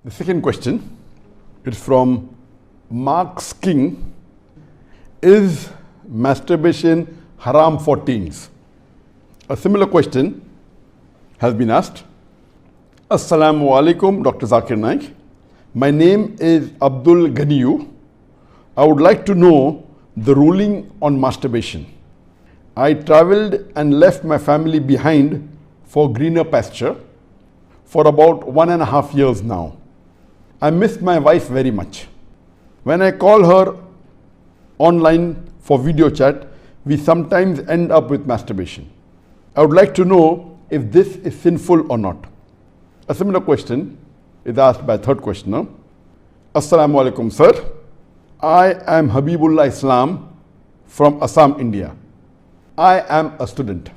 The second question is from Mark's King. Is masturbation haram for teens? A similar question has been asked. Assalamu alaikum, Dr. Zakir Naik. My name is Abdul Ganiyu. I would like to know the ruling on masturbation. I traveled and left my family behind for greener pasture for about 1.5 years now. I miss my wife very much. When I call her online for video chat, we sometimes end up with masturbation. I would like to know if this is sinful or not. A similar question is asked by a third questioner. Assalamu alaikum, sir. I am Habibullah Islam from Assam, India. I am a student.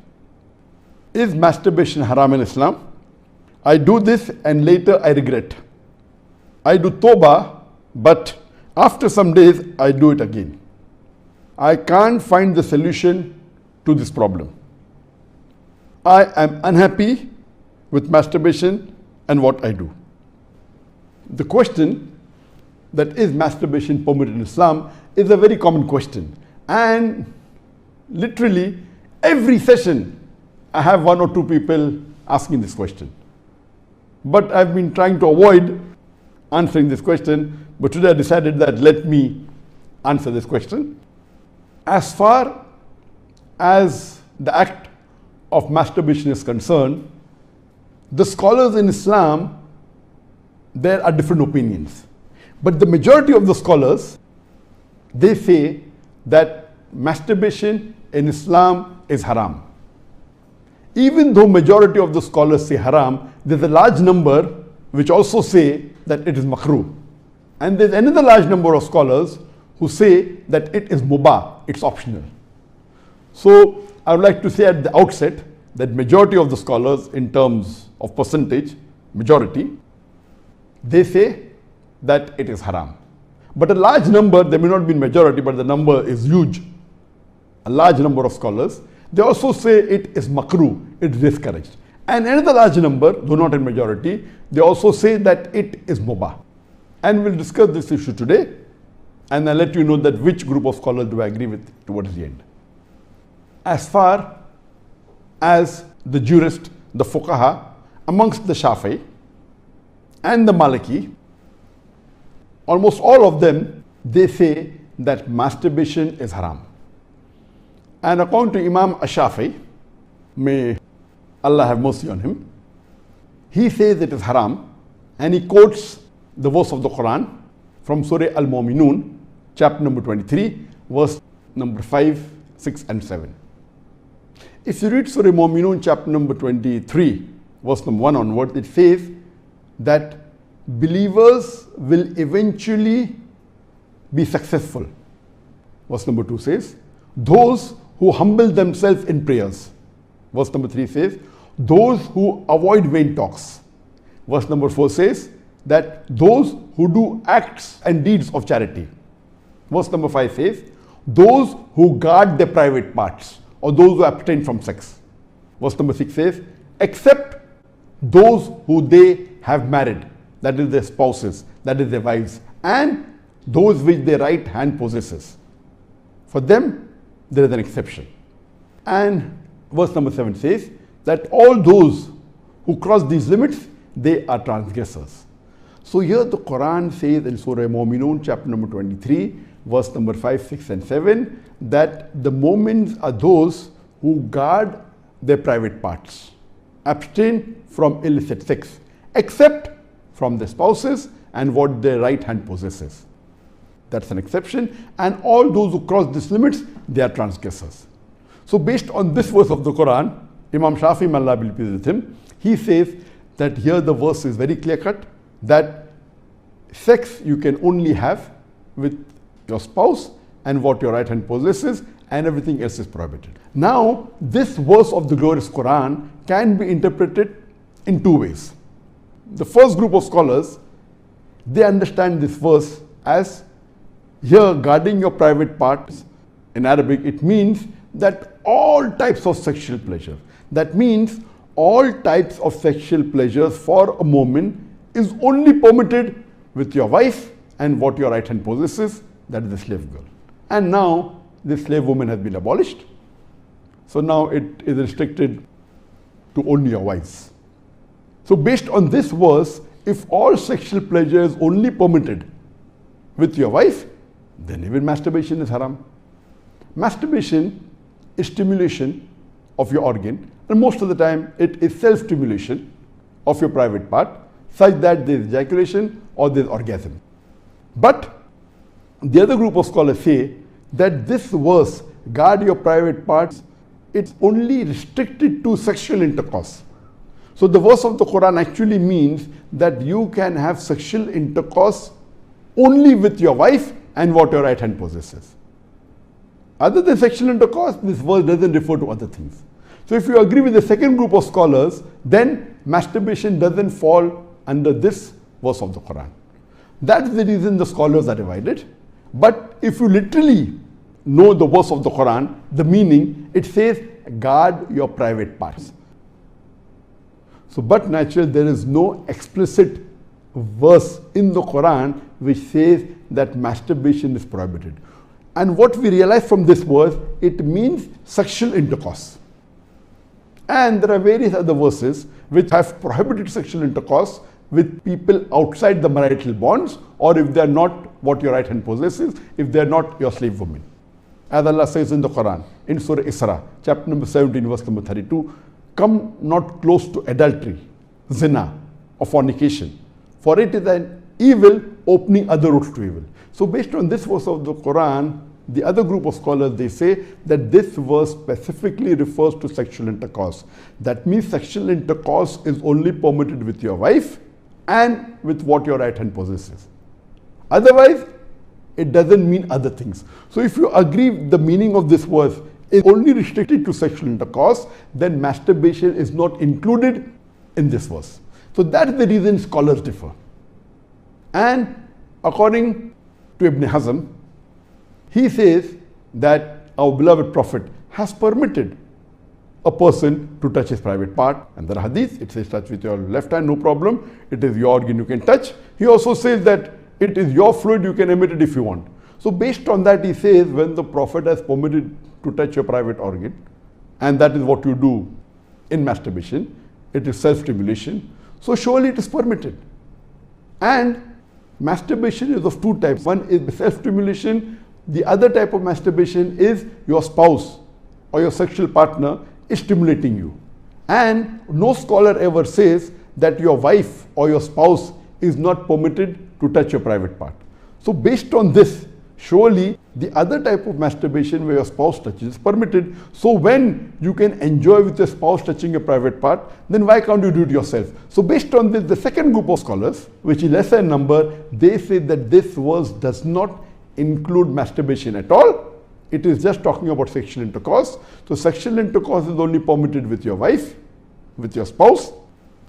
Is masturbation haram in Islam? I do this and later I regret. I do tawbah, but after some days I do it again. I can't find the solution to this problem. I am unhappy with masturbation and what I do. The question that is masturbation permitted in Islam is a very common question, and literally every session I have 1 or 2 people asking this question. But I've been trying to avoid answering this question, but today I decided that let me answer this question. As far as the act of masturbation is concerned, the scholars in Islam, there are different opinions. But the majority of the scholars, they say that masturbation in Islam is haram. Even though majority of the scholars say haram, there's a large number which also say that it is makruh. And there's another large number of scholars who say that it is mubah, it's optional. So I would like to say at the outset that majority of the scholars, in terms of percentage, majority, they say that it is haram. But a large number, there may not be majority, but the number is huge. A large number of scholars, they also say it is makruh, it's discouraged. And another large number, though not in majority, they also say that it is mubah. And we'll discuss this issue today, and I'll let you know that which group of scholars do I agree with towards the end. As far as the jurist, the fuqaha, amongst the Shafi'i and the Maliki, almost all of them, they say that masturbation is haram. And according to Imam Ash-Shafi'i, may Allah have mercy on him, he says it is haram, and he quotes the verse of the Quran from Surah Al-Mu'minun, chapter number 23, verse number 5, 6 and 7. If you read Surah Al-Mu'minun, chapter number 23, verse number 1 onward, it says that believers will eventually be successful. Verse number 2 says, those who humble themselves in prayers. Verse number 3 says, those who avoid vain talks. Verse number 4 says that those who do acts and deeds of charity. Verse number 5 says, those who guard their private parts, or those who abstain from sex. Verse number 6 says, except those who they have married, that is their spouses, that is their wives, and those which their right hand possesses. For them, there is an exception. And verse number 7 says that all those who cross these limits, they are transgressors. So here the Quran says in Surah Al-Mu'minun, chapter number 23, verse number 5, 6 and 7, that the mu'mins are those who guard their private parts, abstain from illicit sex, except from their spouses and what their right hand possesses. That's an exception. And all those who cross these limits, they are transgressors. So based on this verse of the Quran, Imam Shafi'i, may Allah be pleased with him, he says that here the verse is very clear cut, that sex you can only have with your spouse and what your right hand possesses, and everything else is prohibited. Now, this verse of the glorious Quran can be interpreted in 2 ways. The first group of scholars, they understand this verse as here guarding your private parts. In Arabic, it means that all types of sexual pleasure. That means all types of sexual pleasures for a moment is only permitted with your wife and what your right hand possesses, that is the slave girl. And now this slave woman has been abolished. So now it is restricted to only your wives. So based on this verse, if all sexual pleasure is only permitted with your wife, then even masturbation is haram. Masturbation is stimulation of your organ, and most of the time it is self-stimulation of your private part, such that there is ejaculation or there is orgasm. But the other group of scholars say that this verse, guard your private parts, it's only restricted to sexual intercourse. So the verse of the Quran actually means that you can have sexual intercourse only with your wife and what your right hand possesses. Other than sexual intercourse, this verse doesn't refer to other things. So if you agree with the second group of scholars, then masturbation doesn't fall under this verse of the Quran. That's the reason the scholars are divided. But if you literally know the verse of the Quran, the meaning, it says, guard your private parts. So, but naturally, there is no explicit verse in the Quran which says that masturbation is prohibited. And what we realize from this verse, it means sexual intercourse. And there are various other verses which have prohibited sexual intercourse with people outside the marital bonds, or if they are not what your right hand possesses, if they are not your slave woman. As Allah says in the Quran, in Surah Isra, chapter number 17, verse number 32, come not close to adultery, zina, or fornication, for it is an evil opening other routes to evil. So based on this verse of the Quran, the other group of scholars, they say that this verse specifically refers to sexual intercourse. That means sexual intercourse is only permitted with your wife and with what your right hand possesses. Otherwise, it doesn't mean other things. So if you agree the meaning of this verse is only restricted to sexual intercourse, then masturbation is not included in this verse. So that's the reason scholars differ. And according to Ibn Hazm, he says that our beloved Prophet has permitted a person to touch his private part. And the hadith, it says touch with your left hand, no problem. It is your organ, you can touch. He also says that it is your fluid, you can emit it if you want. So based on that, he says when the Prophet has permitted to touch your private organ, and that is what you do in masturbation, it is self-stimulation, so surely it is permitted. And masturbation is of two types. One is self-stimulation. The other type of masturbation is your spouse or your sexual partner is stimulating you. And no scholar ever says that your wife or your spouse is not permitted to touch your private part. So based on this, surely the other type of masturbation where your spouse touches is permitted. So when you can enjoy with your spouse touching your private part, then why can't you do it yourself? So based on this, the second group of scholars, which is lesser in number, they say that this verse does not include masturbation at all. It is just talking about sexual intercourse. So sexual intercourse is only permitted with your wife, with your spouse,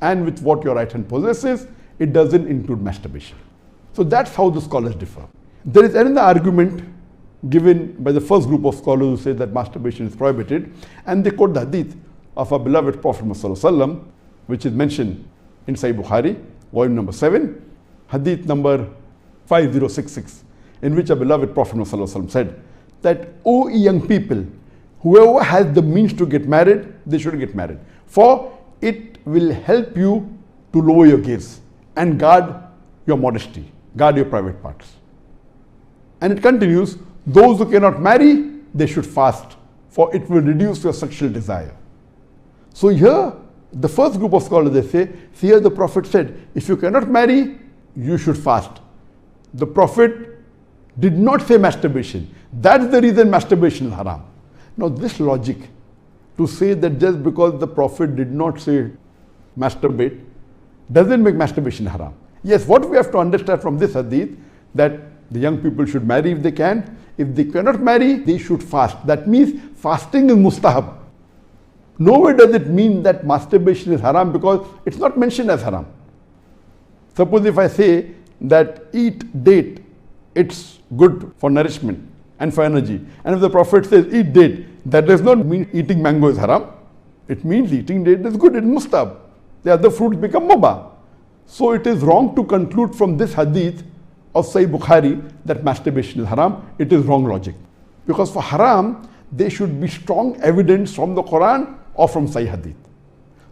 and with what your right hand possesses. It doesn't include masturbation. So that's how the scholars differ. There is another argument given by the first group of scholars who say that masturbation is prohibited, and they quote the hadith of our beloved Prophet ﷺ, which is mentioned in Sahih Bukhari, volume number 7, hadith number 5066, in which our beloved Prophet ﷺ said that, O young people, whoever has the means to get married, they should get married, for it will help you to lower your gaze and guard your modesty, guard your private parts. And it continues, those who cannot marry, they should fast, for it will reduce your sexual desire. So here, the first group of scholars, they say, here the Prophet said, if you cannot marry, you should fast. The Prophet did not say masturbation. That's the reason masturbation is haram. Now this logic, to say that just because the Prophet did not say masturbate, doesn't make masturbation haram. Yes, what we have to understand from this hadith, that the young people should marry if they can. If they cannot marry, they should fast. That means fasting is mustahab. Nowhere does it mean that masturbation is haram, because it's not mentioned as haram. Suppose if I say that eat date, it's good for nourishment and for energy. And if the Prophet says eat date, that does not mean eating mango is haram. It means eating date is good, it's mustahab. The other fruits become mubah. So it is wrong to conclude from this hadith of Sahih Bukhari that masturbation is haram. It is wrong logic. Because for haram, there should be strong evidence from the Quran or from Sahih hadith.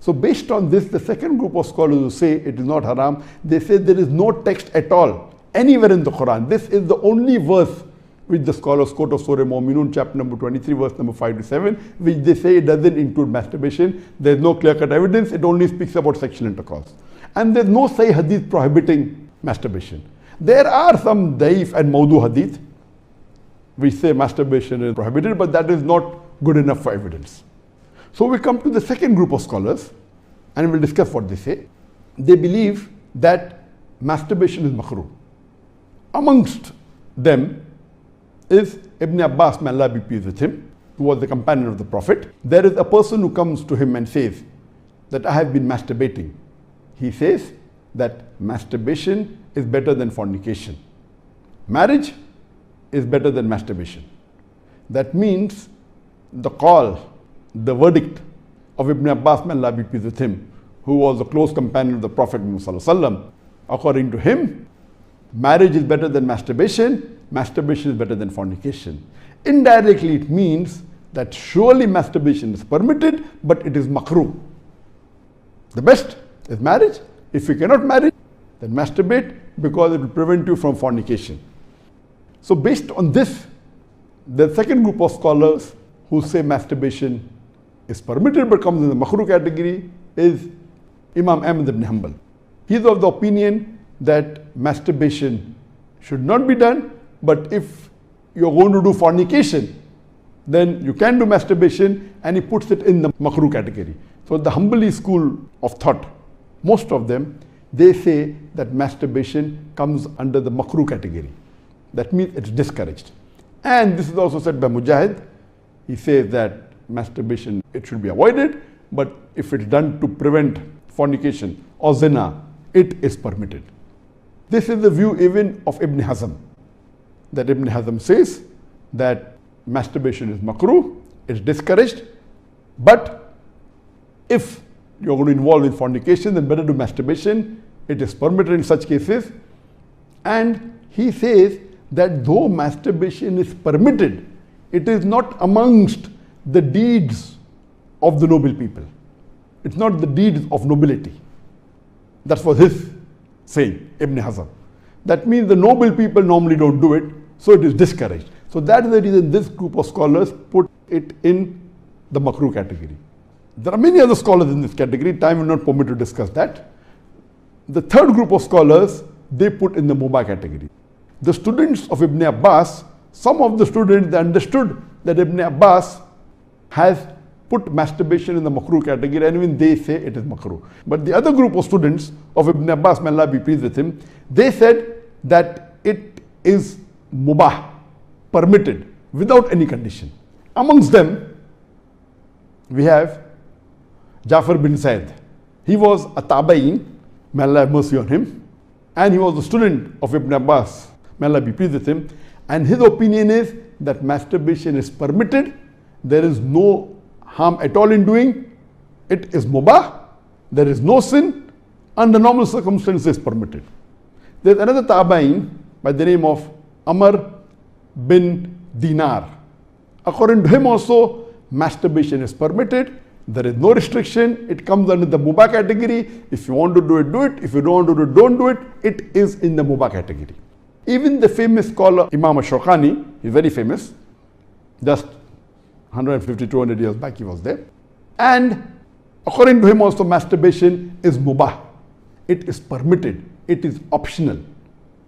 So based on this, the second group of scholars who say it is not haram, they say there is no text at all anywhere in the Quran. This is the only verse which the scholars quote of Surah Mu'minun, chapter number 23, verse number 5 to 7, which they say it doesn't include masturbation. There is no clear-cut evidence. It only speaks about sexual intercourse. And there is no Sahih hadith prohibiting masturbation. There are some daif and mawdu hadith which say masturbation is prohibited, but that is not good enough for evidence. So we come to the second group of scholars and we'll discuss what they say. They believe that masturbation is makruh. Amongst them is Ibn Abbas, may Allah be pleased with him, who was the companion of the Prophet. There is a person who comes to him and says that I have been masturbating. He says that masturbation is better than fornication. Marriage is better than masturbation. That means the call, the verdict of Ibn Abbas, may Allah be pleased with him, who was a close companion of the Prophet Muhammad, according to him, marriage is better than masturbation, masturbation is better than fornication. Indirectly it means that surely masturbation is permitted, but it is makruh. The best is marriage. If you cannot marry, then masturbate, because it will prevent you from fornication. So based on this, the second group of scholars who say masturbation is permitted but comes in the makruh category is Imam Ahmad ibn Hanbal. He is of the opinion that masturbation should not be done, but if you're going to do fornication, then you can do masturbation, and he puts it in the makruh category. So the Hanbali school of thought, most of them, they say that masturbation comes under the makruh category. That means it's discouraged. And this is also said by Mujahid. He says that masturbation, it should be avoided, but if it's done to prevent fornication or zina, it is permitted. This is the view even of Ibn Hazm, that Ibn Hazm says that masturbation is makruh, it's discouraged, but if you're going to involve in fornication, then better do masturbation, it is permitted in such cases. And he says that though masturbation is permitted, it is not amongst the deeds of the noble people. It's not the deeds of nobility. That was his saying, Ibn Hazm. That means the noble people normally don't do it, so it is discouraged. So that is the reason this group of scholars put it in the makruh category. There are many other scholars in this category. Time will not permit to discuss that. The third group of scholars, they put in the mubah category. The students of Ibn Abbas, some of the students, they understood that Ibn Abbas has put masturbation in the makruh category, and even they say it is makruh. But the other group of students of Ibn Abbas, may Allah be pleased with him, they said that it is mubah, permitted, without any condition. Amongst them, we have Jafar bin Zaid. He was a tabain, may Allah have mercy on him, and he was a student of Ibn Abbas, may Allah be pleased with him, and his opinion is that masturbation is permitted, there is no harm at all in doing, it is mubah, there is no sin, under normal circumstances permitted. There is another tabain by the name of Amr bin Dinar. According to him also, masturbation is permitted, there is no restriction, it comes under the mubah category. If you want to do it, do it. If you don't want to do it, don't do it. It is in the mubah category. Even the famous scholar Imam Shawkani, he's very famous, just 150, 200 years back he was there. And according to him also, masturbation is mubah. It is permitted. It is optional.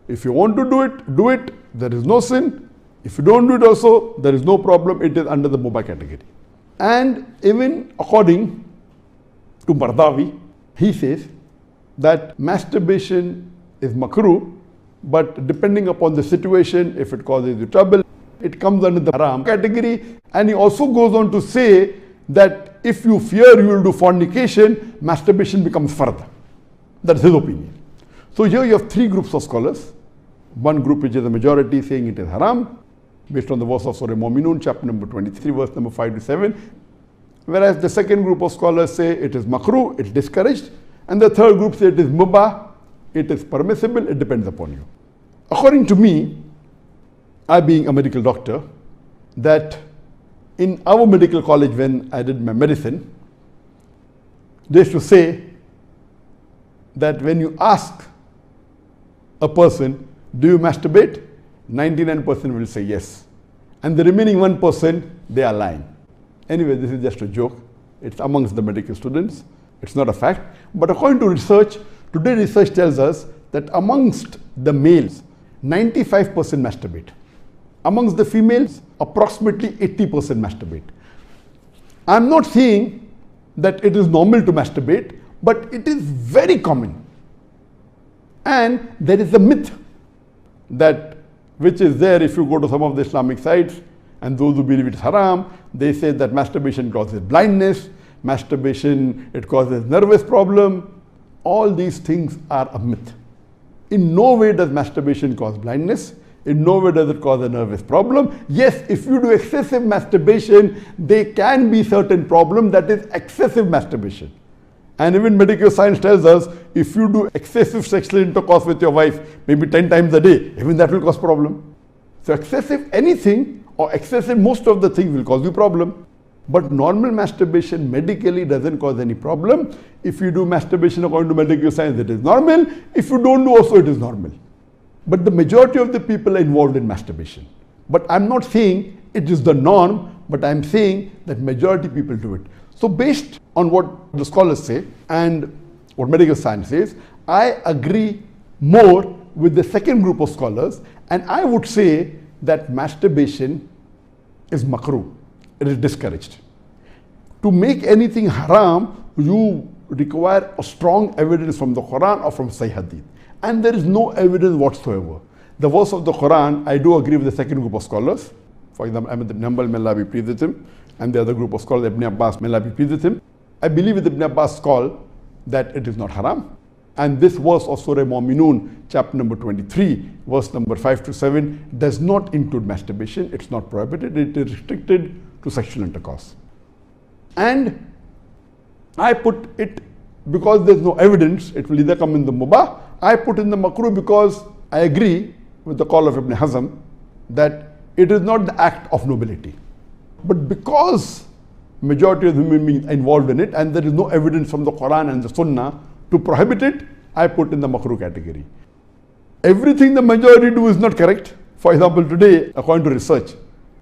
If you want to do it, do it. There is no sin. If you don't do it also, there is no problem. It is under the mubah category. And even according to Mardawi, he says that masturbation is makruh, but depending upon the situation, if it causes you trouble, it comes under the haram category. And he also goes on to say that if you fear you will do fornication, masturbation becomes fard. That's his opinion. So here you have three groups of scholars. One group which is the majority saying it is haram, based on the verse of Surah Mu'minun, chapter number 23, verse number 5 to 7. Whereas the second group of scholars say it is makruh, it's discouraged. And the third group say it is mubah, it is permissible, it depends upon you. According to me, I being a medical doctor, that in our medical college when I did my medicine, they used to say that when you ask a person, do you masturbate? 99% will say yes. And the remaining 1%, they are lying. Anyway, this is just a joke. It's amongst the medical students. It's not a fact. But according to research, today research tells us that amongst the males, 95% masturbate. Amongst the females, approximately 80% masturbate. I'm not saying that it is normal to masturbate, but it is very common. And there is a myth that which is there if you go to some of the Islamic sites, and those who believe it's haram, they say that masturbation causes blindness, masturbation, it causes nervous problem. All these things are a myth. In no way does masturbation cause blindness. In no way does it cause a nervous problem. Yes, if you do excessive masturbation, there can be certain problem, that is excessive masturbation. And even medical science tells us, if you do excessive sexual intercourse with your wife, maybe 10 times a day, even that will cause problem. So excessive anything or excessive most of the things will cause you problem. But normal masturbation medically doesn't cause any problem. If you do masturbation according to medical science, it is normal. If you don't do also, it is normal. But the majority of the people are involved in masturbation. But I'm not saying it is the norm, but I'm saying that majority people do it. So based on what the scholars say and what medical science says, I agree more with the second group of scholars, and I would say that masturbation is makruh. It is discouraged. To make anything haram, you require a strong evidence from the Quran or from Sahih Hadith. And there is no evidence whatsoever. The verse of the Quran, I do agree with the second group of scholars. For example, Ahmad ibn Hanbal, may Allah be pleased with him, and the other group of scholars, Ibn Abbas, may Allah be pleased with him. I believe with Ibn Abbas' call that it is not haram. And this verse of Surah Mu'minun, chapter number 23, verse number 5 to 7, does not include masturbation. It's not prohibited. It is restricted to sexual intercourse. And I put it because there's no evidence, it will either come in the mubah. I put in the makruh because I agree with the call of Ibn Hazm that it is not the act of nobility. But because majority of the human beings are involved in it and there is no evidence from the Quran and the Sunnah to prohibit it, I put in the makruh category. Everything the majority do is not correct. For example, today, according to research,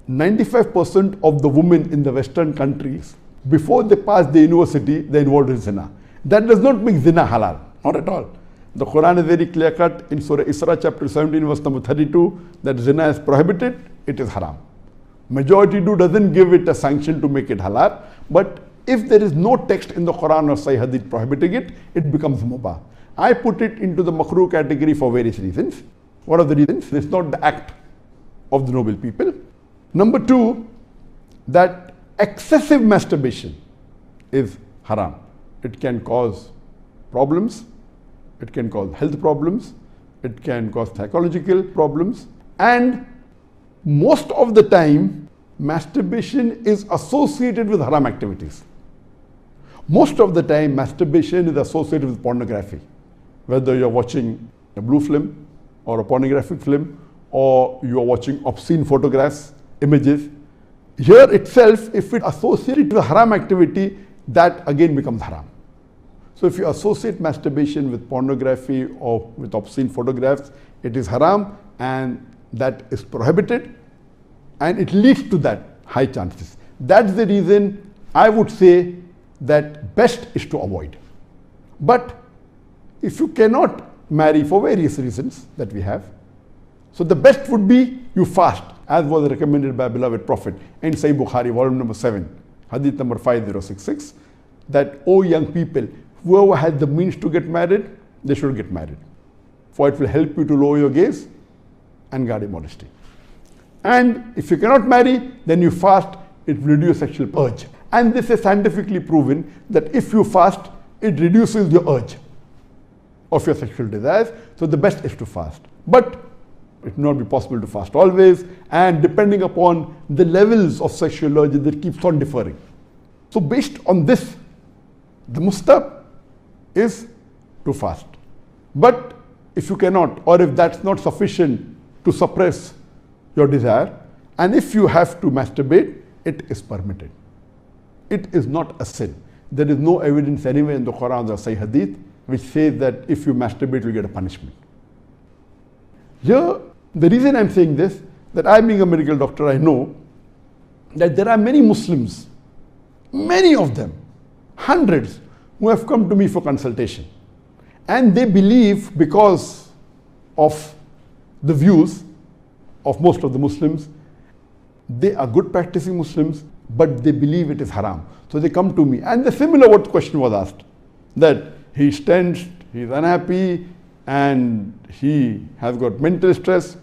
95% of the women in the Western countries, before they pass the university, they are involved in zina. That does not make zina halal, not at all. The Quran is very clear cut in Surah Isra chapter 17 verse number 32 that zina is prohibited, it is haram. Majority doesn't give it a sanction to make it halal, but if there is no text in the Quran or Sahih Hadith prohibiting it, it becomes mubah. I put it into the makruh category for various reasons. What are the reasons? It's not the act of the noble people. Number two, that excessive masturbation is haram. It can cause problems, it can cause health problems, it can cause psychological problems, and most of the time masturbation is associated with haram activities. Most of the time masturbation is associated with pornography, whether you're watching a blue film or a pornographic film, or you're watching obscene photographs, images. Here itself, if it associated with haram activity, that again becomes haram. So if you associate masturbation with pornography or with obscene photographs, it is haram and that is prohibited, and it leads to that high chances. That's the reason I would say that best is to avoid. But if you cannot marry for various reasons that we have, so the best would be you fast, as was recommended by beloved Prophet in Sahih Bukhari, volume number 7, hadith number 5066, that, O young people, whoever has the means to get married, they should get married. For it will help you to lower your gaze and guard your modesty. And if you cannot marry, then you fast, it will reduce sexual urge. And this is scientifically proven that if you fast, it reduces your urge of your sexual desires. So the best is to fast. But it will not be possible to fast always, and depending upon the levels of sexual urge, that keeps on differing. So based on this, the mustahab is to fast. But if you cannot, or if that's not sufficient to suppress your desire, and if you have to masturbate, it is permitted. It is not a sin. There is no evidence anywhere in the Quran or Sahih Hadith which says that if you masturbate, you get a punishment. Here, the reason I'm saying this, that I being a medical doctor, I know that there are many Muslims, many of them, hundreds, who have come to me for consultation. And they believe, because of the views of most of the Muslims, they are good practicing Muslims, but they believe it is haram. So they come to me. And the similar what question was asked, that he's tensed, he's unhappy, and he has got mental stress.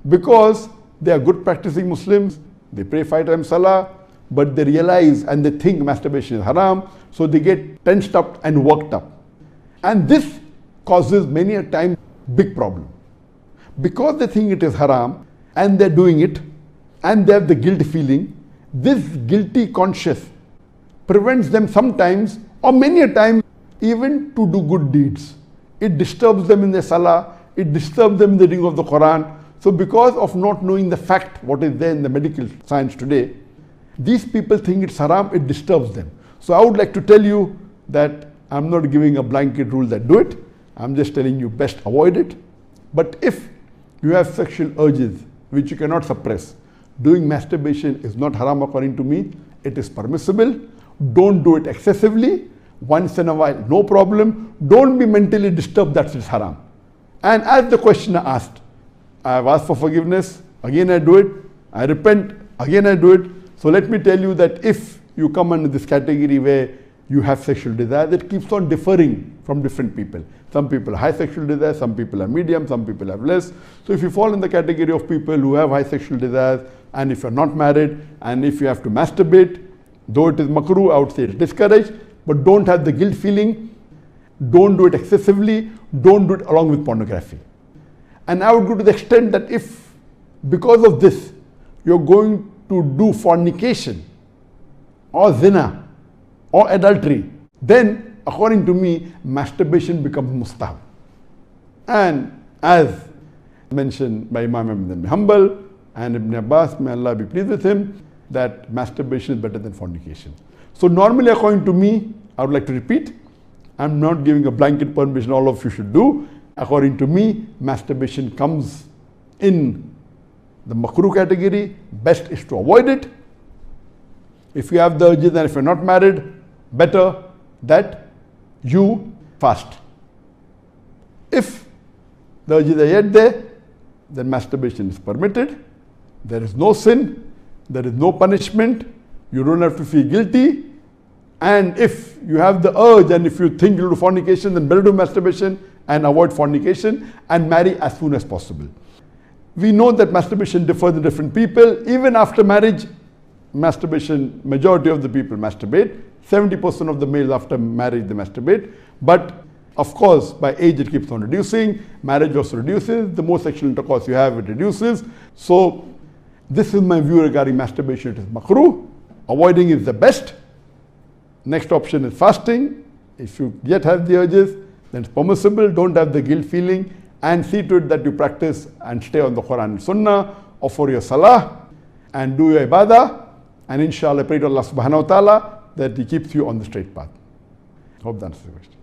Because they are good practicing Muslims, they pray 5 times salah, but they realize and they think masturbation is haram, so they get tensed up and worked up. And this causes many a time big problem. Because they think it is haram and they're doing it and they have the guilt feeling, this guilty conscience prevents them sometimes or many a time even to do good deeds. It disturbs them in their salah, it disturbs them in the reading of the Quran. So because of not knowing the fact, what is there in the medical science today, these people think it's haram, it disturbs them. So I would like to tell you that I'm not giving a blanket rule that do it. I'm just telling you best avoid it. But if you have sexual urges which you cannot suppress, doing masturbation is not haram according to me. It is permissible. Don't do it excessively. Once in a while, no problem. Don't be mentally disturbed that it's haram. And as the questioner asked, I have asked for forgiveness, again I do it. I repent, again I do it. So let me tell you that if you come under this category where you have sexual desire, that keeps on differing from different people. Some people have high sexual desire, some people have medium, some people have less. So if you fall in the category of people who have high sexual desires, and if you're not married, and if you have to masturbate, though it is makruh, I would say it's discouraged, but don't have the guilt feeling, don't do it excessively, don't do it along with pornography. And I would go to the extent that if, because of this, you're going to do fornication, or zina, or adultery, then according to me, masturbation becomes mustahab. And as mentioned by Imam Ahmad bin Hanbal and Ibn Abbas, may Allah be pleased with him, that masturbation is better than fornication. So normally according to me, I would like to repeat, I'm not giving a blanket permission all of you should do. According to me, masturbation comes in the makruh category. Best is to avoid it. If you have the urges and if you're not married, better that you fast. If the urges are yet there, then masturbation is permitted. There is no sin, there is no punishment, you don't have to feel guilty. And if you have the urge and if you think you'll do fornication, then better do masturbation and avoid fornication and marry as soon as possible. We know that masturbation differs in different people. Even after marriage, masturbation, majority of the people masturbate. 70% of the males after marriage they masturbate. But of course, by age it keeps on reducing. Marriage also reduces. The more sexual intercourse you have, it reduces. So this is my view regarding masturbation. It is makruh. Avoiding is the best. Next option is fasting. If you yet have the urges, then it's permissible. Don't have the guilt feeling, and see to it that you practice and stay on the Quran and Sunnah, offer your salah and do your ibadah, and inshallah pray to Allah subhanahu wa ta'ala that He keeps you on the straight path. Hope that answers the question.